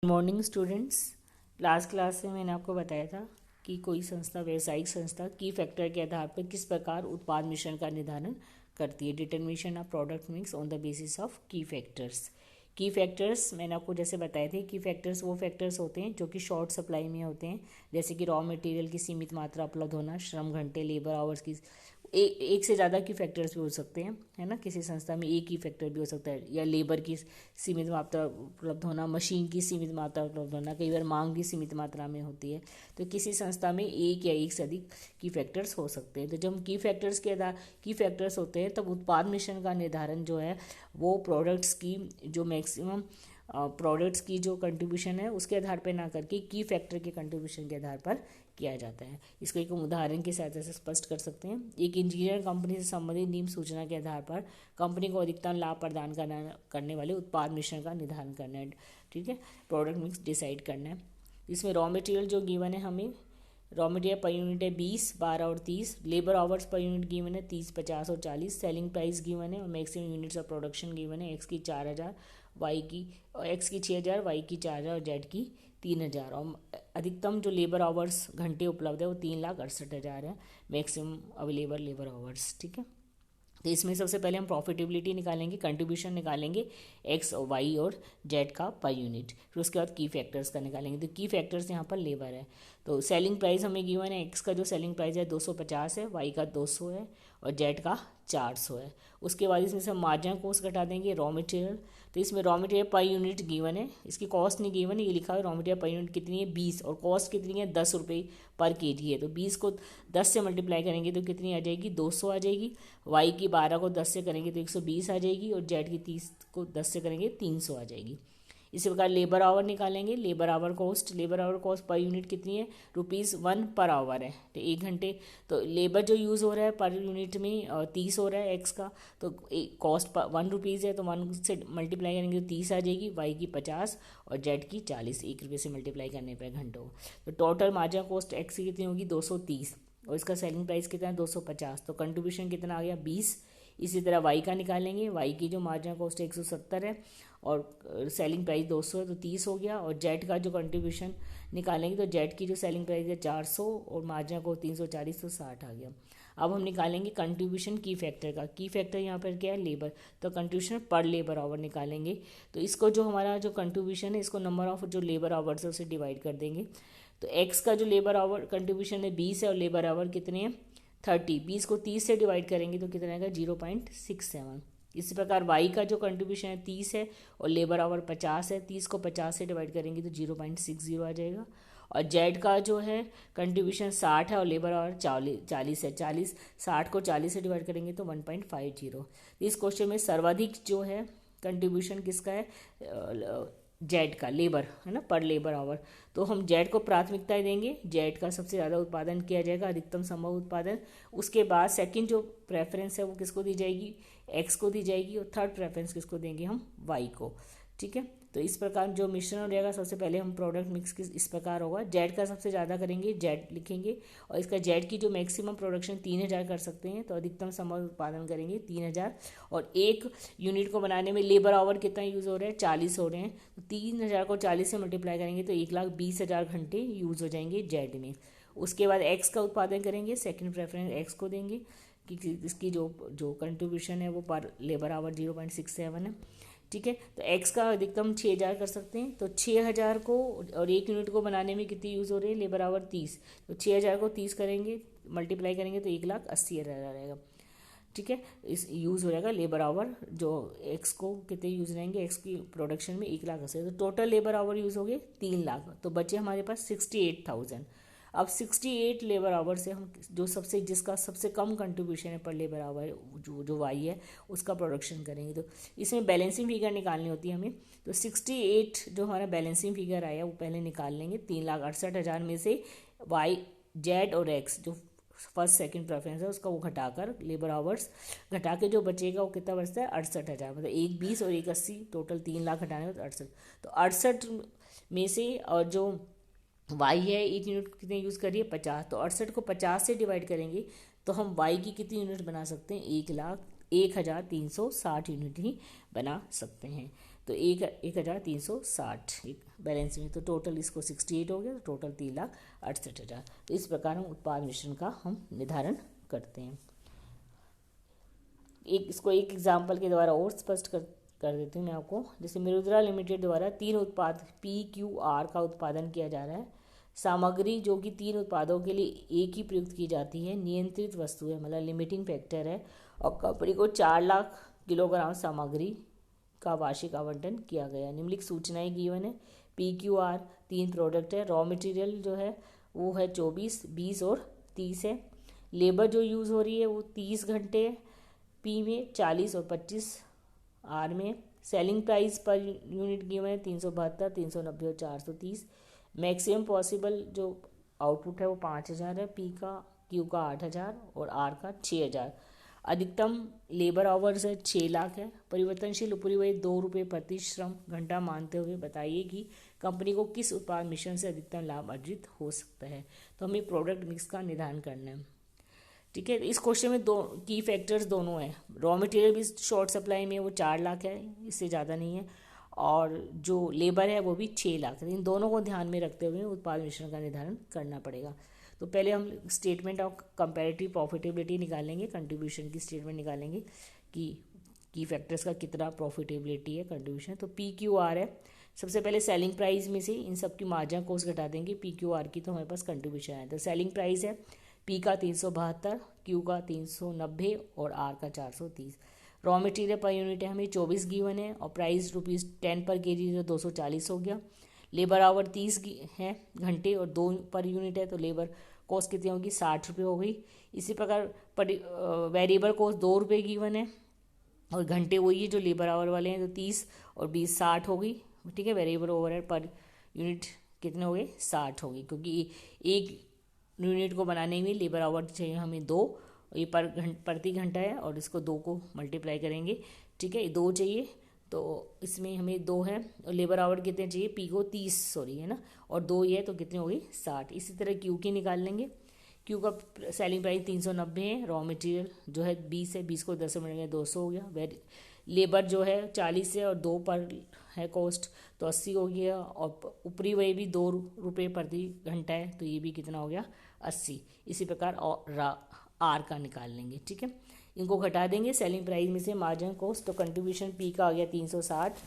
Morning students. Last class में मैंने आपको बताया था कि कोई संस्था, व्यावसायिक संस्था की फैक्टर के आधार पर किस प्रकार उत्पाद मिश्रण का निर्धारण करती है। Determination of product mix on the basis of की फैक्टर्स। की फैक्टर्स मैंने आपको जैसे बताए थे, की फैक्टर्स वो फैक्टर्स होते हैं जो कि शॉर्ट सप्लाई में होते हैं, जैसे कि रॉ मटेरियल की सीमित मात्रा उपलब्ध होना, श्रम घंटे, लेबर आवर्स की एक से ज़्यादा की फैक्टर्स भी हो सकते हैं, है ना। किसी संस्था में एक ही फैक्टर भी हो सकता है, या लेबर की सीमित मात्रा उपलब्ध होना, मशीन की सीमित मात्रा उपलब्ध होना, कई बार मांग भी सीमित मात्रा में होती है। तो किसी संस्था में एक या एक से अधिक की फैक्टर्स हो सकते हैं। तो जब हम की फैक्टर्स के आधार की फैक्टर्स होते हैं, तब उत्पाद मिश्रण का निर्धारण जो है वो प्रोडक्ट्स की जो मैक्सिमम प्रोडक्ट्स की जो कंट्रीब्यूशन है उसके आधार पर ना करके की फैक्टर के कंट्रीब्यूशन के आधार पर किया जाता है। इसको एक उदाहरण की सहायता से स्पष्ट कर सकते हैं। एक इंजीनियर कंपनी से संबंधित नियम सूचना के आधार पर कंपनी को अधिकतम लाभ प्रदान करने वाले उत्पाद मिश्रण का निर्धारण करना है, ठीक है, प्रोडक्ट मिक्स डिसाइड करना है। इसमें रॉ मटेरियल जो गिवन है, हमें रॉ मटेरियल पर यूनिट है 20, 12 और 30। Labour hours per unit given है 30, 50 और 40। सेलिंग प्राइस गिवन है और maximum units of production given है। एक्स की 4000, वाई की एक्स की 6000, वाई की 4000 और जेड की 3000। और अधिकतम जो लेबर आवर्स घंटे उपलब्ध है वो 3,68,000 है, मैक्सिमम अवेलेबल लेबर आवर्स, ठीक है। तो इसमें सबसे पहले हम प्रॉफिटेबिलिटी निकालेंगे, कंट्रीब्यूशन निकालेंगे एक्स और वाई और जेड का पर यूनिट। फिर उसके बाद की फैक्टर्स का निकालेंगे। तो की फैक्टर्स यहाँ पर लेबर है। तो सेलिंग प्राइस हमें गिवन है, एक्स का जो सेलिंग प्राइस है 250 है, वाई का 200 है और जेड का 400 है। उसके बाद इसमें से हम मार्जिनल कॉस्ट घटा देंगे, रॉ मटेरियल। तो इसमें raw material per unit given है, इसकी कॉस्ट नहीं गिवन है, ये लिखा है रॉ मटेरियल पर यूनिट कितनी है 20 और कॉस्ट कितनी है 10 रुपये पर केजी है। तो 20 को 10 से मल्टीप्लाई करेंगे तो कितनी आ जाएगी 200 आ जाएगी। वाई की 12 को 10 से करेंगे तो 120 आ जाएगी और जेड की 30 को 10 से करेंगे 300 आ जाएगी। इसी प्रकार लेबर आवर निकालेंगे। Labour our cost per unit कितनी है, ₹1 पर आवर है। तो 1 घंटे तो लेबर जो यूज़ हो रहा है पर यूनिट में 30 हो रहा है एक्स का, तो कॉस्ट ₹1 है, तो 1 से मल्टीप्लाई करेंगे तो 30 आ जाएगी। वाई की 50 और जेड की 40, ₹1 से मल्टीप्लाई करने पर घंटों। तो टोटल मार्जिनल कॉस्ट एक्स की कितनी होगी 230 और इसका सेलिंग प्राइस कितना है 250। तो कंट्रीब्यूशन कितना आ गया 20। इसी तरह वाई का निकालेंगे। वाई की जो मार्जिनल कॉस्ट 170 है और सेलिंग प्राइस 200 है, तो 30 हो गया। और जेड का जो कंट्रीब्यूशन निकालेंगे तो जेड की जो सेलिंग प्राइस है 400 और मार्जिनल कॉस्ट 340, तो 60 आ गया। अब हम निकालेंगे कंट्रीब्यूशन की फैक्टर का। की फैक्टर यहाँ पर क्या है लेबर, तो कंट्रीब्यूशन पर लेबर आवर निकालेंगे। तो इसको जो हमारा जो कंट्रीब्यूशन है इसको नंबर ऑफ जो लेबर आवर्स है उसे डिवाइड कर देंगे। तो एक्स का जो लेबर आवर कंट्रीब्यूशन है 20 है और लेबर आवर कितने हैं 30। 20 को 30 से डिवाइड करेंगे तो कितना आएगा 0.67। इसी प्रकार वाई का जो कंट्रीब्यूशन है 30 है और लेबर आवर 50 है। 30 को 50 से डिवाइड करेंगे तो 0.60 आ जाएगा। और जेड का जो है कंट्रीब्यूशन 60 है और लेबर आवर 40 है। 60 को 40 से डिवाइड करेंगे तो 1.50। इस क्वेश्चन में सर्वाधिक जो है कंट्रीब्यूशन किसका है जेड का, लेबर है ना, पर लेबर आवर। तो हम जेड को प्राथमिकता देंगे, जेड का सबसे ज़्यादा उत्पादन किया जाएगा, अधिकतम संभव उत्पादन। उसके बाद सेकंड जो प्रेफरेंस है वो किसको दी जाएगी एक्स को दी जाएगी और थर्ड प्रेफरेंस किसको देंगे हम वाई को, ठीक है। तो इस प्रकार जो मिश्रण हो जाएगा, सबसे पहले हम प्रोडक्ट मिक्स इस प्रकार होगा। जेड का सबसे ज़्यादा करेंगे, जेड लिखेंगे और इसका जेड की जो मैक्सिमम प्रोडक्शन 3000 कर सकते हैं, तो अधिकतम संभव उत्पादन करेंगे 3000। और एक यूनिट को बनाने में लेबर आवर कितना यूज़ हो रहा है 40 हो रहे हैं, तो 3000 को 40 से मल्टीप्लाई करेंगे तो 1,20,000 घंटे यूज़ हो जाएंगे जेड में। उसके बाद एक्स का उत्पादन करेंगे, सेकेंड प्रेफरेंस एक्स को देंगे कि इसकी जो जो कंट्रीब्यूशन है वो पर लेबर आवर 0.67 है, ठीक है। तो एक्स का अधिकतम 6000 कर सकते हैं। तो 6000 को और एक यूनिट को बनाने में कितनी यूज़ हो रही है लेबर आवर 30, तो 6000 को 30 करेंगे मल्टीप्लाई करेंगे तो 1,80,000 रहेगा, ठीक है। इस यूज़ हो जाएगा लेबर आवर जो एक्स को कितने यूज़ रहेंगे एक्स की प्रोडक्शन में 1,80,000। तो टोटल लेबर आवर यूज़ हो गए 3,00,000, तो बचे हमारे पास 68,000। अब 68 लेबर आवर से हम जो जिसका सबसे कम कंट्रीब्यूशन है पर लेबर आवर जो वाई है उसका प्रोडक्शन करेंगे। तो इसमें बैलेंसिंग फिगर निकालनी होती है हमें। तो 68 जो हमारा बैलेंसिंग फिगर आया वो पहले निकाल लेंगे। 3,68,000 में से वाई जेड और एक्स जो फर्स्ट सेकंड प्रेफरेंस है उसका वो घटाकर लेबर आवर्स घटा के जो बचेगा वो कितना बचता है 68,000। मतलब 1,20 और 1,80 टोटल 3,00,000 घटाने में तो 68। तो 68 में से और जो वाई है एक यूनिट कितने यूज़ करिए 50, तो 68 को 50 से डिवाइड करेंगे तो हम वाई की कितनी यूनिट बना सकते हैं 1,01,360 यूनिट ही बना सकते हैं। तो 1,360 एक बैलेंस में, तो टोटल इसको 68 हो गया, तो टोटल 3,68,000। तो इस प्रकार हम उत्पाद मिश्रण का हम निर्धारण करते हैं। इसको एक एग्जाम्पल के द्वारा और स्पष्ट कर देती हूँ मैं आपको। जैसे मृदुला लिमिटेड द्वारा 3 उत्पाद PQR का उत्पादन किया जा रहा है। सामग्री जो कि 3 उत्पादों के लिए एक ही प्रयुक्त की जाती है नियंत्रित वस्तु है, मतलब लिमिटिंग फैक्टर है, और कंपनी को 4 लाख किलोग्राम सामग्री का वार्षिक आवंटन किया गया। निम्नलिखित सूचनाएं गिवन है। PQR 3 प्रोडक्ट है। रॉ मटेरियल जो है वो है 24, 20 और 30 है। लेबर जो यूज़ हो रही है वो 30 घंटे है, P में 40 और 25 R में। Selling price per unit given है 372, 390 और 430। मैक्सिमम पॉसिबल जो आउटपुट है वो 5,000 है, P का, Q का 8,000 और R का 6,000। अधिकतम लेबर आवर्स है 6 लाख है। परिवर्तनशील उपरिव्यय 2 रुपये प्रति श्रम घंटा मानते हुए बताइए कि कंपनी को किस उत्पाद मिश्रण से अधिकतम लाभ अर्जित हो सकता है। तो हमें प्रोडक्ट मिक्स का निर्धारण करना है। ठीक है, इस क्वेश्चन में दो की फैक्टर्स दोनों हैं। रॉ मटेरियल भी शॉर्ट सप्लाई में वो 4 लाख है, इससे ज़्यादा नहीं है, और जो लेबर है वो भी 6 लाख है। इन दोनों को ध्यान में रखते हुए उत्पाद मिश्रण का निर्धारण करना पड़ेगा। तो पहले हम स्टेटमेंट ऑफ कंपैरेटिव प्रॉफिटेबिलिटी निकालेंगे, कंट्रीब्यूशन की स्टेटमेंट निकालेंगे कि की फैक्टर्स का कितना प्रॉफिटेबिलिटी है, कंट्रीब्यूशन। तो PQR है। सबसे पहले सेलिंग प्राइस में से इन सब की मार्जिन कॉस्ट घटा देंगे PQR की, तो हमारे पास कंट्रीब्यूशन है। तो सेलिंग प्राइस है P का 372, Q का 390 और R का 430। रॉ मटेरियल पर यूनिट है हमें 24 गिवन है, और प्राइस ₹10 पर kg तो 240 हो गया। लेबर आवर 30 है घंटे और 2 पर यूनिट है, तो लेबर कॉस्ट कितनी होगी, 60 रुपये हो गई। इसी प्रकार वेरिएबल कॉस्ट 2 रुपये गिवन है, और घंटे वही है जो लेबर आवर वाले हैं, तो 30 और 20 60 हो गई। ठीक है, वेरिएबल ओवरहेड पर यूनिट कितने हो गए, 60 हो गई, क्योंकि एक यूनिट को बनाने में लेबर आवर चाहिए हमें 2, ये प्रति घंटा है, और इसको 2 को मल्टीप्लाई करेंगे। ठीक है, 2 चाहिए, तो इसमें हमें 2 है, और लेबर आवर कितने चाहिए, P को 30 सॉरी है ना, और 2 ये है, तो कितनी हो गई, 60। इसी तरह Q की निकाल लेंगे। Q का सेलिंग प्राइस 390 है। रॉ मटेरियल जो है 20 है, 20 को 10 से मिलेंगे 200 हो गया। लेबर जो है 40 है और 2 पर है कॉस्ट, तो 80 हो गया, और ऊपरी वही भी 2 रुपये प्रति घंटा है, तो ये भी कितना हो गया, 80। इसी प्रकार R का निकाल लेंगे। ठीक है, इनको घटा देंगे सेलिंग प्राइस में से मार्जिन कॉस्ट, तो कंट्रीब्यूशन P का आ गया 360,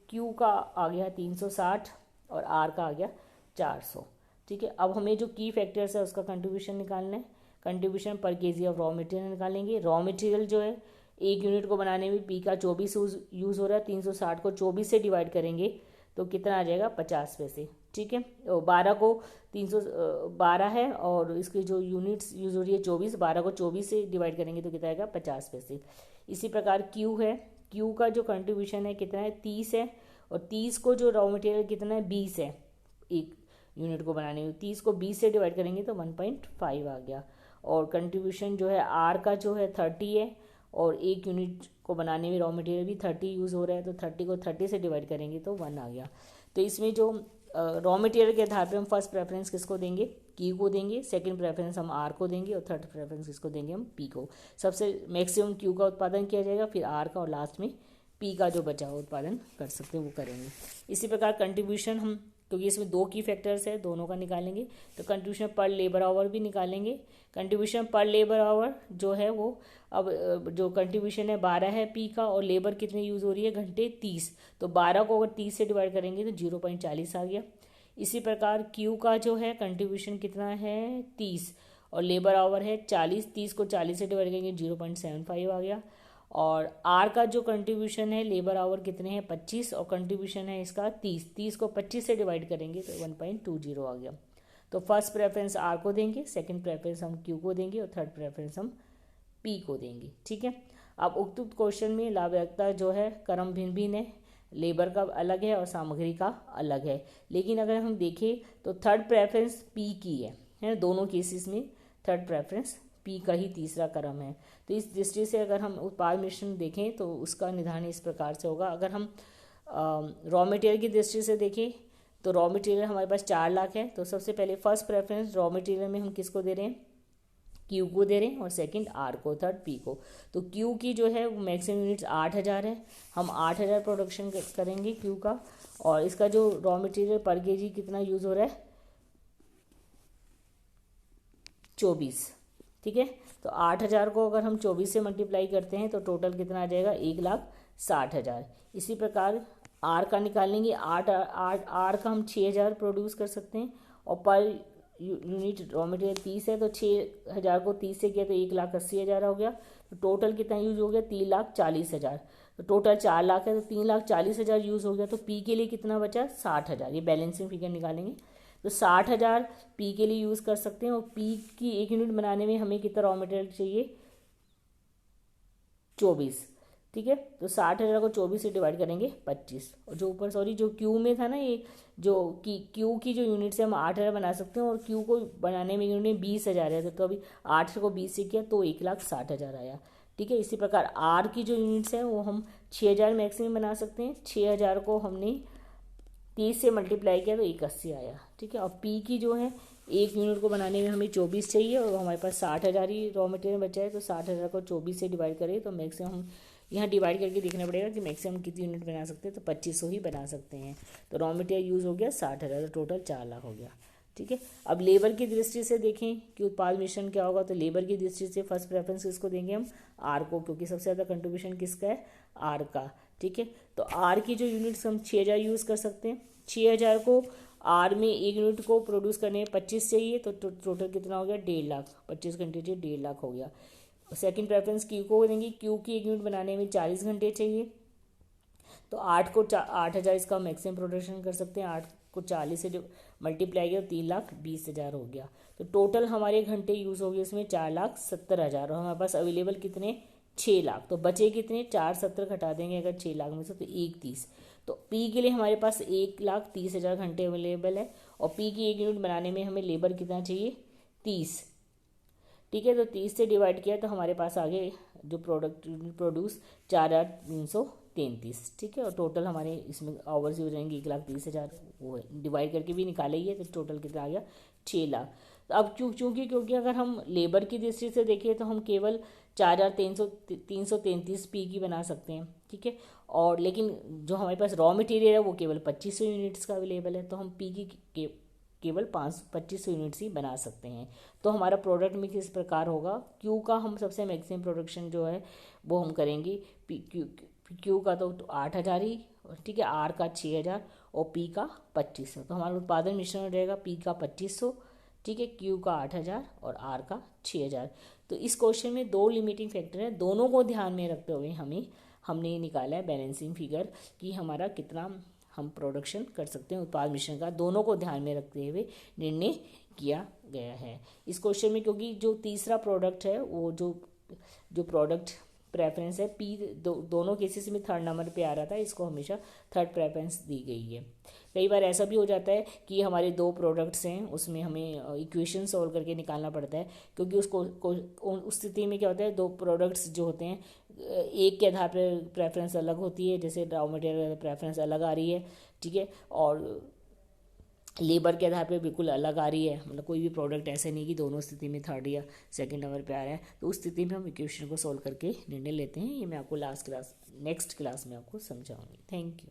Q का आ गया 360 और R का आ गया 400। ठीक है, अब हमें जो की फैक्टर्स है उसका कंट्रीब्यूशन निकालना है। कंट्रीब्यूशन पर केजी ऑफ रॉ मटेरियल निकालेंगे। रॉ मटेरियल जो है एक यूनिट को बनाने में P का 24 यूज़ हो रहा है, 360 को 24 से डिवाइड करेंगे तो कितना आ जाएगा, 50 पैसे। ठीक है, 12 को 312 है, और इसकी जो यूनिट्स यूज़ हो रही है 24, 12 को 24 से डिवाइड करेंगे तो कितना आएगा, 50 पैसे। इसी प्रकार Q है, Q का जो कंट्रीब्यूशन है कितना है, 30 है, और 30 को जो रॉ मटेरियल कितना है, 20 है एक यूनिट को बनाने में, 30 को 20 से डिवाइड करेंगे तो 1.5 आ गया। और कंट्रीब्यूशन जो है R का जो है 30 है, और एक यूनिट को बनाने में रॉ मटेरियल भी 30 यूज़ हो रहा है, तो 30 को 30 से डिवाइड करेंगे तो 1 आ गया। तो इसमें जो रॉ मटेरियल के आधार पे हम फर्स्ट प्रेफरेंस किसको देंगे, Q को देंगे, सेकंड प्रेफरेंस हम R को देंगे, और थर्ड प्रेफरेंस किसको देंगे, हम P को। सबसे मैक्सिमम Q का उत्पादन किया जाएगा, फिर R का, और लास्ट में P का जो बचा हुआ उत्पादन कर सकते हैं वो करेंगे। इसी प्रकार कंट्रीब्यूशन हम, क्योंकि इसमें 2 की फैक्टर्स है, दोनों का निकालेंगे, तो कंट्रीब्यूशन पर लेबर आवर भी निकालेंगे। कंट्रीब्यूशन पर लेबर आवर जो है वो, अब जो कंट्रीब्यूशन है 12 है P का, और लेबर कितनी यूज़ हो रही है, घंटे 30, तो 12 को अगर 30 से डिवाइड करेंगे तो 0.40 आ गया। इसी प्रकार Q का जो है कंट्रीब्यूशन कितना है, 30, और लेबर आवर है 40, 30 को 40 से डिवाइड करेंगे 0.75 आ गया। और R का जो कंट्रीब्यूशन है, लेबर आवर कितने हैं, 25, और कंट्रीब्यूशन है इसका 30, 30 को 25 से डिवाइड करेंगे तो 1.20 आ गया। तो फर्स्ट प्रेफरेंस R को देंगे, सेकंड प्रेफरेंस हम Q को देंगे, और थर्ड प्रेफरेंस हम P को देंगे। ठीक है, अब उक्त क्वेश्चन में लाभदायकता जो है क्रम भिन्न भिन्न है, लेबर का अलग है और सामग्री का अलग है, लेकिन अगर हम देखें तो थर्ड प्रेफरेंस P की है दोनों केसेस में थर्ड प्रेफरेंस P का ही तीसरा क्रम है। तो इस दृष्टि से अगर हम उत्पाद मिश्रण देखें तो उसका निर्धारण इस प्रकार से होगा। अगर हम रॉ मटेरियल की दृष्टि से देखें तो रॉ मटेरियल हमारे पास 4 लाख है, तो सबसे पहले फर्स्ट प्रेफरेंस रॉ मटेरियल में हम किसको दे रहे हैं, क्यू को दे रहे हैं और सेकंड आर को, थर्ड पी को। तो क्यू की जो है मैक्सिमम यूनिट्स 8000 है, हम 8000 प्रोडक्शन करेंगे क्यू का। और इसका जो रॉ मटेरियल पर केजी कितना यूज़ हो रहा है, 24। ठीक है, तो 8000 को अगर हम 24 से मल्टीप्लाई करते हैं तो टोटल कितना आ जाएगा, 1,60,000। इसी प्रकार आर का निकालेंगे, आर का हम 6000 प्रोड्यूस कर सकते हैं और पर यूनिट रॉ मटेरियल 30 है, तो 6000 को 30 से किया तो 1,80,000 हो गया। तो टोटल कितना यूज हो गया, 3,40,000। तो टोटल 4 लाख है, तो 3,40,000 यूज हो गया। तो पी के लिए कितना बचा, 60,000। ये बैलेंसिंग फिगर निकालेंगे तो 60,000 पी के लिए यूज़ कर सकते हैं। और पी की 1 यूनिट बनाने में हमें कितना रॉ मटेरियल चाहिए, 24। ठीक है, तो 60,000 को 24 से डिवाइड करेंगे 25। और जो ऊपर सॉरी जो क्यू में था ना, ये जो क्यू की जो यूनिट से हम 8,000 बना सकते हैं और क्यू को बनाने में यूनिट 20,000 है, तो अभी 8 को 20 से किया तो 1,60,000 आया। ठीक है, इसी प्रकार आर की जो यूनिट्स हैं वो हम 6,000 मैक्सिमम बना सकते हैं। 6,000 को हमने 30 से मल्टीप्लाई किया तो 81 आया। ठीक है, और पी की जो है 1 यूनिट को बनाने में हमें 24 चाहिए और हमारे पास 60,000 ही रॉ मटेरियल बचा है। तो 60,000 को 24 से डिवाइड करें तो मैक्सिमम हम यहाँ डिवाइड करके देखना पड़ेगा कि मैक्सिमम कितनी यूनिट बना सकते हैं, तो 2500 ही बना सकते हैं। तो रॉ मटेरियल यूज़ हो गया 60,000, तो टोटल 4 लाख हो गया। ठीक है, अब लेबर की दृष्टि से देखें कि उत्पाद मिश्रण क्या होगा, तो लेबर की दृष्टि से फर्स्ट प्रेफरेंस किसको देंगे, हम आर को, क्योंकि सबसे ज़्यादा कंट्रीब्यूशन किसका है, आर का। ठीक है, तो आर की जो यूनिट्स हम 6,000 यूज़ कर सकते हैं। 6,000 को आर में 1 यूनिट को प्रोड्यूस करने में 25 चाहिए, तो टोटल कितना हो गया, 1.5 लाख। 25 घंटे चाहिए, 1.5 लाख हो गया। सेकंड प्रेफरेंस क्यू को देंगे, क्यू की 1 यूनिट बनाने में 40 घंटे चाहिए, तो 8,000 इसका मैक्सिमम प्रोडक्शन कर सकते हैं। 8 को 40 से जो मल्टीप्लाई किया तो 3,20,000 हो गया। तो टोटल हमारे घंटे यूज़ हो गए इसमें 4,70,000 और हमारे पास अवेलेबल कितने, 6 लाख। तो बचे कितने, 470 घटा देंगे अगर 6 लाख में से तो 130। तो पी के लिए हमारे पास 1,30,000 घंटे अवेलेबल है और पी की 1 यूनिट बनाने में हमें लेबर कितना चाहिए, 30। ठीक है, तो 30 से डिवाइड किया तो हमारे पास आगे जो प्रोडक्ट प्रोड्यूस 4,333। ठीक है, और टोटल हमारे इसमें आवर्स यूज रहेंगे 1,30,000, वो डिवाइड करके भी निकालेंगे तो टोटल कितना आ गया, 6 लाख। तो अब क्योंकि अगर हम लेबर की दृष्टि से देखें तो हम केवल 4,333 पी की बना सकते हैं। ठीक है, और लेकिन जो हमारे पास रॉ मटेरियल है वो केवल 2500 यूनिट्स का अवेलेबल है, तो हम पी की केवल 2500 यूनिट्स ही बना सकते हैं। तो हमारा प्रोडक्ट मिक्स इस प्रकार होगा। क्यू का हम सबसे मैक्सिमम प्रोडक्शन जो है वो हम करेंगे, क्यू का तो 8,000 ही, ठीक है, आर का 6,000 और पी का 2500। तो हमारा उत्पादन मिश्रण रहेगा पी का 2500, ठीक है, क्यू का 8,000 और आर का 6,000। तो इस क्वेश्चन में 2 लिमिटिंग फैक्टर है, दोनों को ध्यान में रखते हुए हमने निकाला है बैलेंसिंग फिगर कि हमारा कितना हम प्रोडक्शन कर सकते हैं उत्पाद मिश्रण का, दोनों को ध्यान में रखते हुए निर्णय किया गया है इस क्वेश्चन में। क्योंकि जो तीसरा प्रोडक्ट है वो जो प्रोडक्ट प्रेफरेंस है पी, दोनों केसेस में 3rd नंबर पे आ रहा था, इसको हमेशा 3rd प्रेफरेंस दी गई है। कई बार ऐसा भी हो जाता है कि हमारे 2 प्रोडक्ट्स हैं, उसमें हमें इक्वेशन सॉल्व करके निकालना पड़ता है, क्योंकि उस स्थिति में क्या होता है, 2 प्रोडक्ट्स जो होते हैं एक के आधार पर प्रेफरेंस अलग होती है, जैसे रॉ मटेरियल प्रेफरेंस अलग आ रही है, ठीक है, और लेबर के आधार पे बिल्कुल अलग आ रही है। मतलब कोई भी प्रोडक्ट ऐसे नहीं कि दोनों स्थिति में 3rd या 2nd नंबर पे आ रहा है, तो उस स्थिति में हम इक्वेशन को सॉल्व करके निर्णय लेते हैं। ये मैं आपको नेक्स्ट क्लास में आपको समझाऊंगी। Thank you.